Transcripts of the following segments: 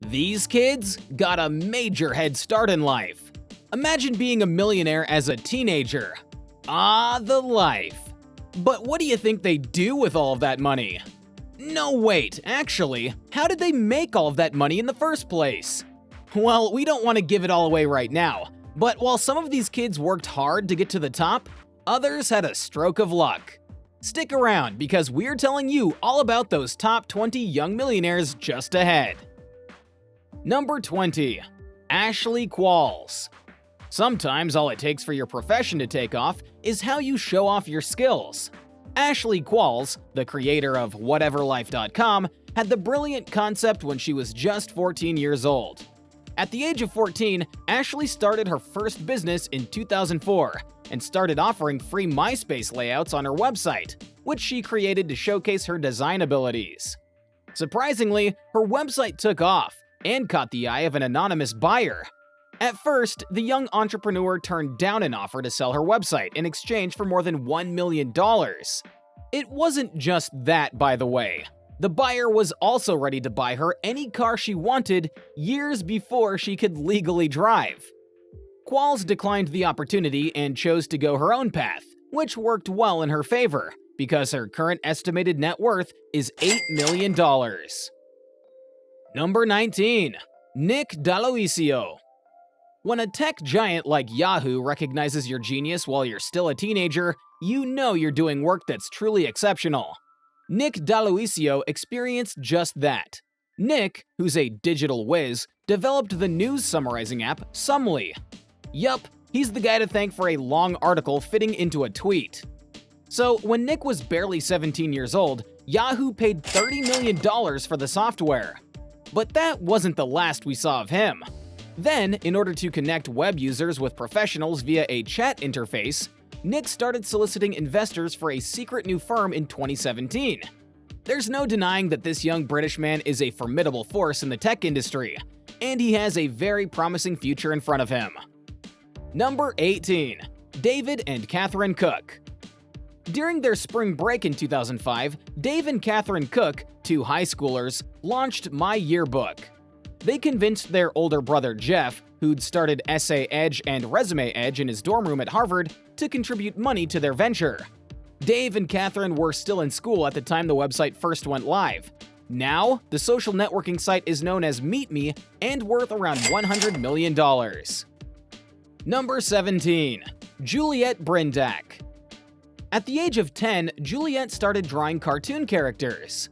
These kids got a major head start in life. Imagine being a millionaire as a teenager. Ah, the life. But what do you think they do with all of that money? No, wait, actually, how did they make all of that money in the first place? Well, we don't want to give it all away right now, but while some of these kids worked hard to get to the top, others had a stroke of luck. Stick around because we're telling you all about those top 20 young millionaires just ahead. Number 20. Ashley Qualls. Sometimes all it takes for your profession to take off is how you show off your skills. Ashley Qualls, the creator of WhateverLife.com, had the brilliant concept when she was just 14 years old. At the age of 14, Ashley started her first business in 2004 and started offering free MySpace layouts on her website, which she created to showcase her design abilities. Surprisingly, her website took off and caught the eye of an anonymous buyer. At first, the young entrepreneur turned down an offer to sell her website in exchange for more than $1 million. It wasn't just that, by the way. The buyer was also ready to buy her any car she wanted years before she could legally drive. Qualls declined the opportunity and chose to go her own path, which worked well in her favor because her current estimated net worth is $8 million. Number 19. Nick D'Aloisio. When a tech giant like Yahoo recognizes your genius while you're still a teenager, you know you're doing work that's truly exceptional. Nick D'Aloisio experienced just that. Nick, who's a digital whiz, developed the news summarizing app Sumly. Yup, he's the guy to thank for a long article fitting into a tweet. So, when Nick was barely 17 years old, Yahoo paid $30 million for the software. But that wasn't the last we saw of him. Then, in order to connect web users with professionals via a chat interface, Nick started soliciting investors for a secret new firm in 2017. There's no denying that this young British man is a formidable force in the tech industry, and he has a very promising future in front of him. Number 18. David and Catherine Cook. During their spring break in 2005, Dave and Catherine Cook, two high schoolers, launched My Yearbook. They convinced their older brother Jeff, who'd started Essay Edge and Resume Edge in his dorm room at Harvard, to contribute money to their venture. Dave and Catherine were still in school at the time the website first went live. Now, the social networking site is known as Meet Me and worth around $100 million. Number 17. Juliette Brindac. At the age of 10, Juliette started drawing cartoon characters.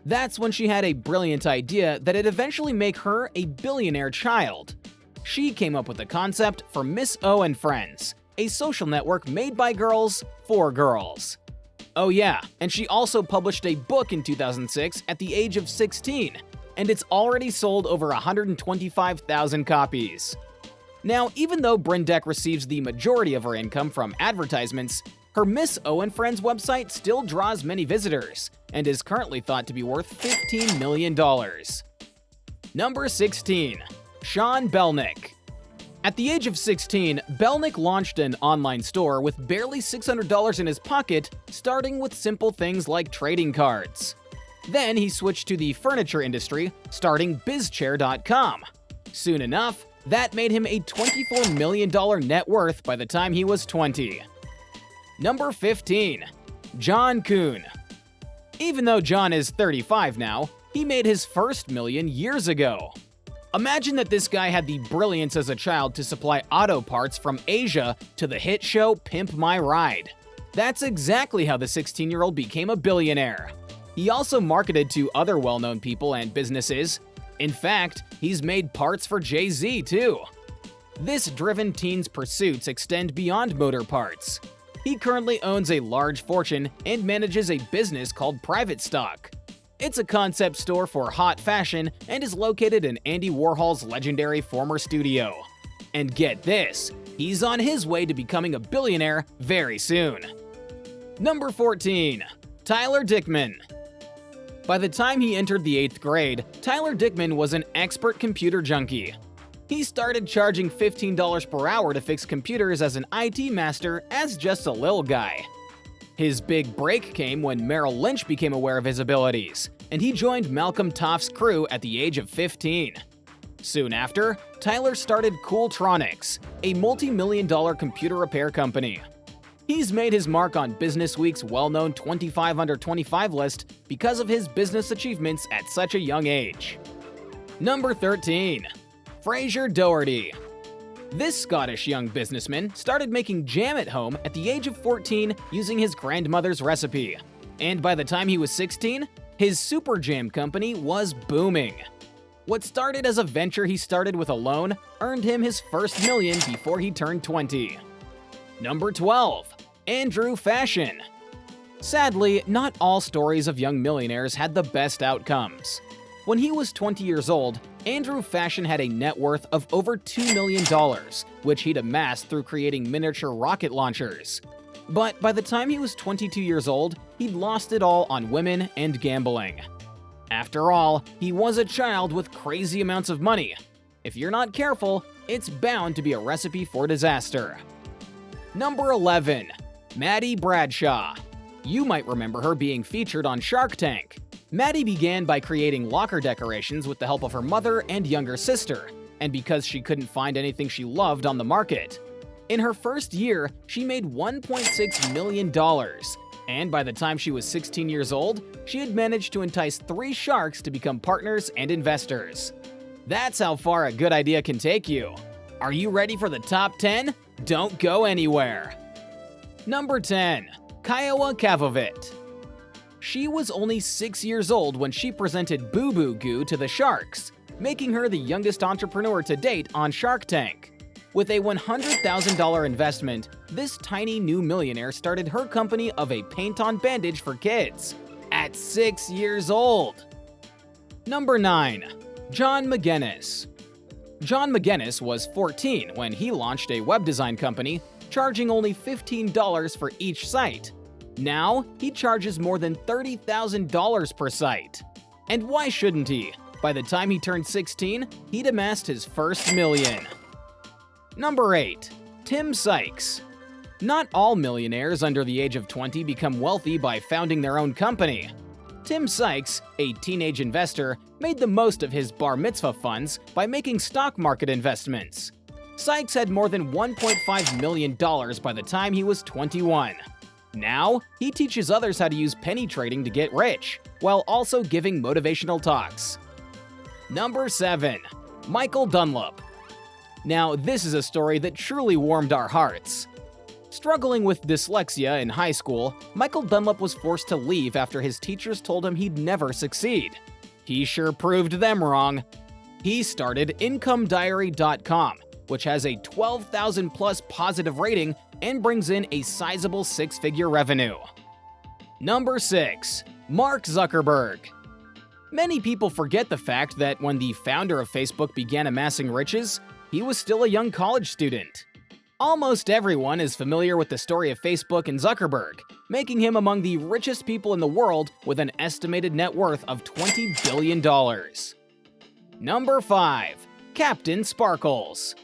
That's when she had a brilliant idea that'd eventually make her a billionaire child. She came up with the concept for Miss O and Friends, a social network made by girls for girls. Oh yeah, and she also published a book in 2006 at the age of 16, and it's already sold over 125,000 copies. Now, even though Brindac receives the majority of her income from advertisements, her Miss O and Friends website still draws many visitors and is currently thought to be worth $15 million. Number 16. Sean Belnick. At the age of 16, Belnick launched an online store with barely $600 in his pocket, starting with simple things like trading cards. Then he switched to the furniture industry, starting BizChair.com. Soon enough, that made him a $24 million net worth by the time he was 20. Number 15. John Kuhn. Even though John is 35 now, he made his first million years ago. Imagine that this guy had the brilliance as a child to supply auto parts from Asia to the hit show Pimp My Ride. That's exactly how the 16-year-old became a billionaire. He also marketed to other well-known people and businesses. In fact, he's made parts for Jay-Z too. This driven teen's pursuits extend beyond motor parts. He currently owns a large fortune and manages a business called Private Stock. It's a concept store for hot fashion and is located in Andy Warhol's legendary former studio. And get this, he's on his way to becoming a billionaire very soon. Number 14. Tyler Dickman. By the time he entered the 8th grade, Tyler Dickman was an expert computer junkie. He started charging $15 per hour to fix computers as an IT master as just a little guy. His big break came when Merrill Lynch became aware of his abilities, and he joined Malcolm Toft's crew at the age of 15. Soon after, Tyler started Cooltronics, a multi-million-dollar computer repair company. He's made his mark on Businessweek's well-known 25 Under 25 list because of his business achievements at such a young age. Number 13. Fraser Doherty. This Scottish young businessman started making jam at home at the age of 14 using his grandmother's recipe. And by the time he was 16, his super jam company was booming. What started as a venture he started with a loan earned him his first million before he turned 20. Number 12. Andrew Fashion. Sadly, not all stories of young millionaires had the best outcomes. When he was 20 years old, Andrew Fashion had a net worth of over $2 million, which he'd amassed through creating miniature rocket launchers. But by the time he was 22 years old, he'd lost it all on women and gambling. After all, he was a child with crazy amounts of money. If you're not careful, it's bound to be a recipe for disaster. Number 11. Maddie Bradshaw. You might remember her being featured on Shark Tank. Maddie began by creating locker decorations with the help of her mother and younger sister, and because she couldn't find anything she loved on the market. In her first year, she made $1.6 million, and by the time she was 16 years old, she had managed to entice 3 sharks to become partners and investors. That's how far a good idea can take you. Are you ready for the top 10? Don't go anywhere. Number 10. Kiowa Kavovit. She was only 6 years old when she presented Boo Boo Goo to the sharks, making her the youngest entrepreneur to date on Shark Tank. With a $100,000 investment, this tiny new millionaire started her company of a paint-on bandage for kids at 6 years old. Number 9. John McGinnis. John McGinnis was 14 when he launched a web design company, charging only $15 for each site. Now, he charges more than $30,000 per site. And why shouldn't he? By the time he turned 16, he'd amassed his first million. Number 8. Tim Sykes. Not all millionaires under the age of 20 become wealthy by founding their own company. Tim Sykes, a teenage investor, made the most of his bar mitzvah funds by making stock market investments. Sykes had more than $1.5 million by the time he was 21. Now, he teaches others how to use penny trading to get rich, while also giving motivational talks. Number 7. Michael Dunlop. Now, this is a story that truly warmed our hearts. Struggling with dyslexia in high school, Michael Dunlop was forced to leave after his teachers told him he'd never succeed. He sure proved them wrong. He started IncomeDiary.com, which has a 12,000 plus positive rating and brings in a sizable 6-figure revenue. Number 6. Mark Zuckerberg. Many people forget the fact that when the founder of Facebook began amassing riches, he was still a young college student. Almost everyone is familiar with the story of Facebook and Zuckerberg, making him among the richest people in the world with an estimated net worth of $20 billion. Number 5. Captain Sparkles.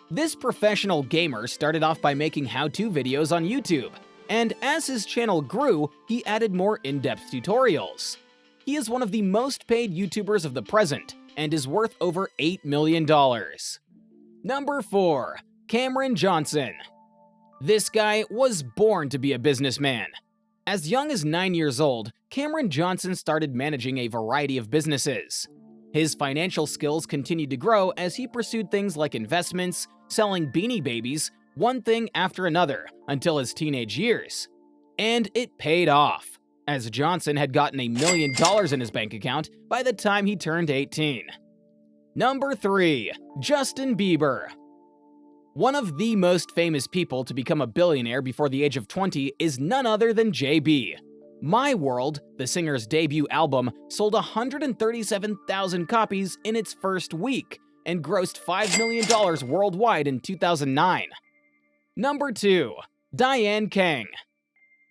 This professional gamer started off by making how-to videos on YouTube, and as his channel grew, he added more in-depth tutorials. He is one of the most paid YouTubers of the present, and is worth over $8 million. Number 4. Cameron Johnson. This guy was born to be a businessman. As young as 9 years old, Cameron Johnson started managing a variety of businesses. His financial skills continued to grow as he pursued things like investments, selling Beanie Babies, one thing after another, until his teenage years. And it paid off, as Johnson had gotten $1 million in his bank account by the time he turned 18. Number 3. Justin Bieber. One of the most famous people to become a billionaire before the age of 20 is none other than JB. My World, the singer's debut album, sold 137,000 copies in its first week and grossed $5 million worldwide in 2009. Number 2. Diane Kang.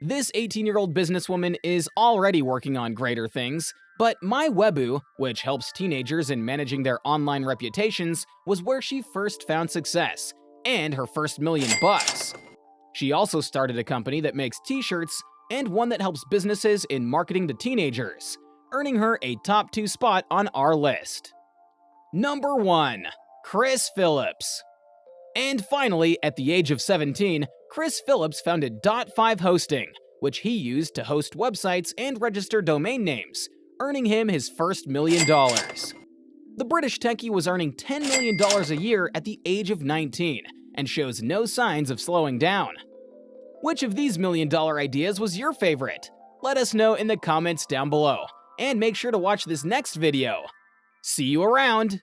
This 18-year-old businesswoman is already working on greater things, but MyWebu, which helps teenagers in managing their online reputations, was where she first found success, and her first $1 million. She also started a company that makes t-shirts and one that helps businesses in marketing to teenagers, earning her a top 2 spot on our list. Number 1. Chris Phillips. And finally, at the age of 17, Chris Phillips founded .5 Hosting, which he used to host websites and register domain names, earning him his first $1 million. The British techie was earning $10 million a year at the age of 19 and shows no signs of slowing down. Which of these $1 million ideas was your favorite? Let us know in the comments down below, and make sure to watch this next video. See you around!